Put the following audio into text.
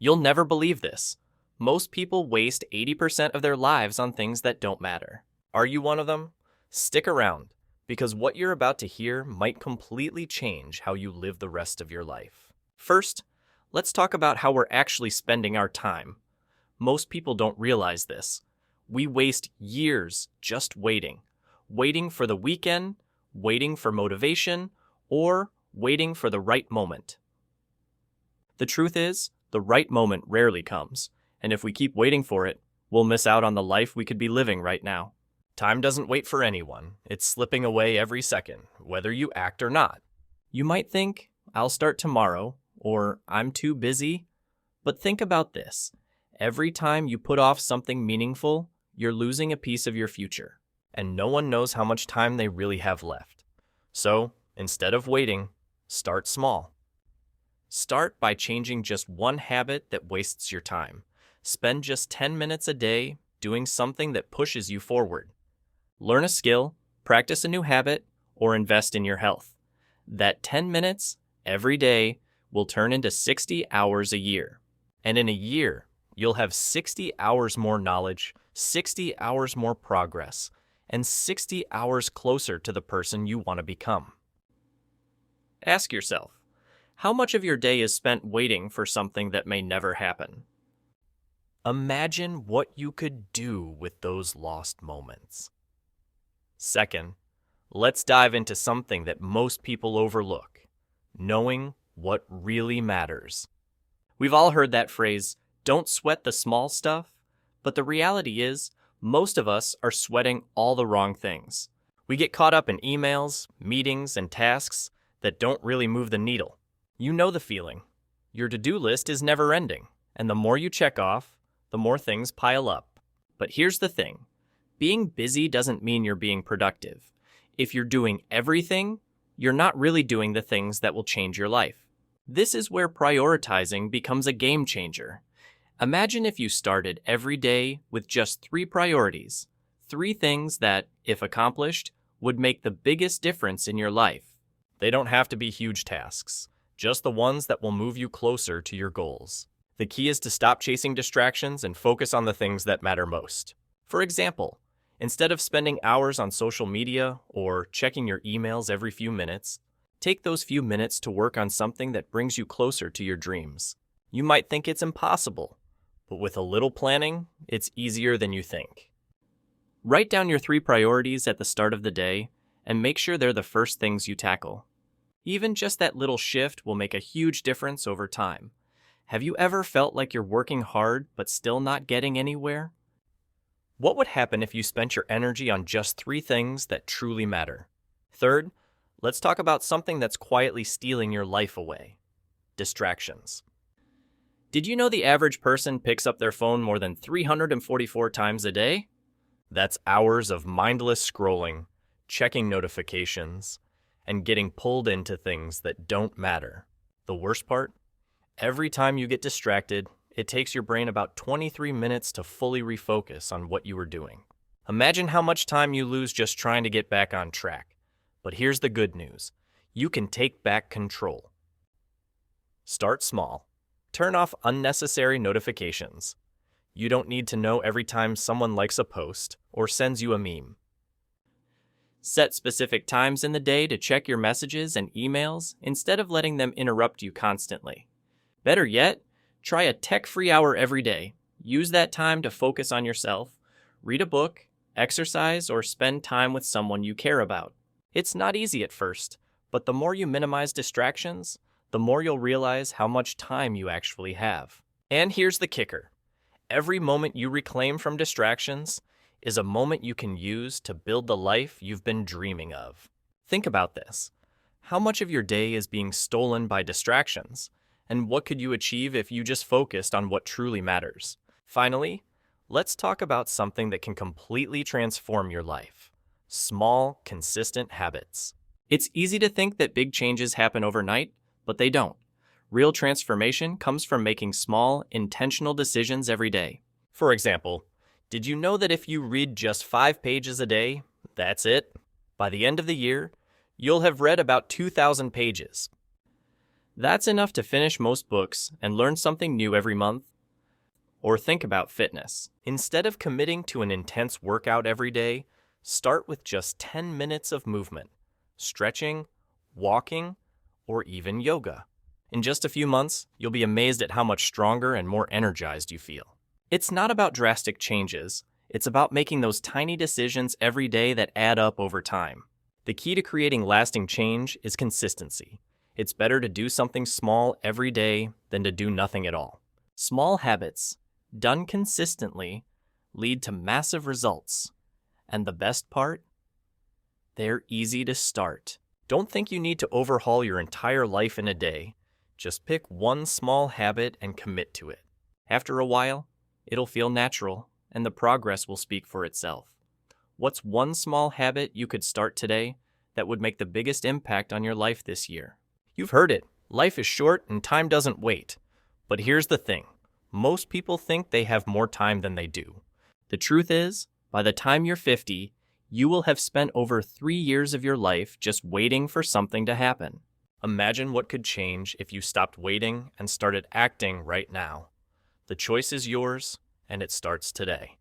You'll never believe this. Most people waste 80% of their lives on things that don't matter. Are you one of them? Stick around, because what you're about to hear might completely change how you live the rest of your life. First, let's talk about how we're actually spending our time. Most people don't realize this. We waste years just waiting for the weekend, waiting for motivation, or waiting for the right moment. The truth is, the right moment rarely comes, and if we keep waiting for it, we'll miss out on the life we could be living right now. Time doesn't wait for anyone. It's slipping away every second, whether you act or not. You might think, I'll start tomorrow, or I'm too busy. But think about this. Every time you put off something meaningful, you're losing a piece of your future, and no one knows how much time they really have left. So, instead of waiting, start small. Start by changing just one habit that wastes your time. Spend just 10 minutes a day doing something that pushes you forward. Learn a skill, practice a new habit, or invest in your health. That 10 minutes every day will turn into 60 hours a year. And in a year, you'll have 60 hours more knowledge, 60 hours more progress, and 60 hours closer to the person you want to become. Ask yourself, how much of your day is spent waiting for something that may never happen? Imagine what you could do with those lost moments. Second, let's dive into something that most people overlook, knowing what really matters. We've all heard that phrase, don't sweat the small stuff, but the reality is, most of us are sweating all the wrong things. We get caught up in emails, meetings, and tasks that don't really move the needle. You know the feeling. Your to-do list is never ending, and the more you check off, the more things pile up. But here's the thing. Being busy doesn't mean you're being productive. If you're doing everything, you're not really doing the things that will change your life. This is where prioritizing becomes a game changer. Imagine if you started every day with just 3 priorities, 3 things that, if accomplished, would make the biggest difference in your life. They don't have to be huge tasks, just the ones that will move you closer to your goals. The key is to stop chasing distractions and focus on the things that matter most. For example, instead of spending hours on social media or checking your emails every few minutes, take those few minutes to work on something that brings you closer to your dreams. You might think it's impossible, but with a little planning, it's easier than you think. Write down your 3 priorities at the start of the day and make sure they're the first things you tackle. Even just that little shift will make a huge difference over time. Have you ever felt like you're working hard but still not getting anywhere? What would happen if you spent your energy on just 3 things that truly matter? Third, let's talk about something that's quietly stealing your life away. Distractions. Did you know the average person picks up their phone more than 344 times a day? That's hours of mindless scrolling, checking notifications, and getting pulled into things that don't matter. The worst part? Every time you get distracted, it takes your brain about 23 minutes to fully refocus on what you were doing. Imagine how much time you lose just trying to get back on track. But here's the good news. You can take back control. Start small. Turn off unnecessary notifications. You don't need to know every time someone likes a post or sends you a meme. Set specific times in the day to check your messages and emails instead of letting them interrupt you constantly. Better yet, try a tech-free hour every day. Use that time to focus on yourself, read a book, exercise, or spend time with someone you care about. It's not easy at first, but the more you minimize distractions, the more you'll realize how much time you actually have. And here's the kicker. Every moment you reclaim from distractions is a moment you can use to build the life you've been dreaming of. Think about this. How much of your day is being stolen by distractions? And what could you achieve if you just focused on what truly matters? Finally, let's talk about something that can completely transform your life. Small, consistent habits. It's easy to think that big changes happen overnight, but they don't. Real transformation comes from making small, intentional decisions every day. For example, did you know that if you read just 5 pages a day, that's it? By the end of the year, you'll have read about 2,000 pages. That's enough to finish most books and learn something new every month. Or think about fitness. Instead of committing to an intense workout every day, start with just 10 minutes of movement, stretching, walking, or even yoga. In just a few months, you'll be amazed at how much stronger and more energized you feel. It's not about drastic changes. It's about making those tiny decisions every day that add up over time. The key to creating lasting change is consistency. It's better to do something small every day than to do nothing at all. Small habits, done consistently, lead to massive results. And the best part? They're easy to start. Don't think you need to overhaul your entire life in a day. Just pick one small habit and commit to it. After a while, it'll feel natural, and the progress will speak for itself. What's one small habit you could start today that would make the biggest impact on your life this year? You've heard it. Life is short and time doesn't wait. But here's the thing. Most people think they have more time than they do. The truth is, by the time you're 50, you will have spent over 3 years of your life just waiting for something to happen. Imagine what could change if you stopped waiting and started acting right now. The choice is yours, and it starts today.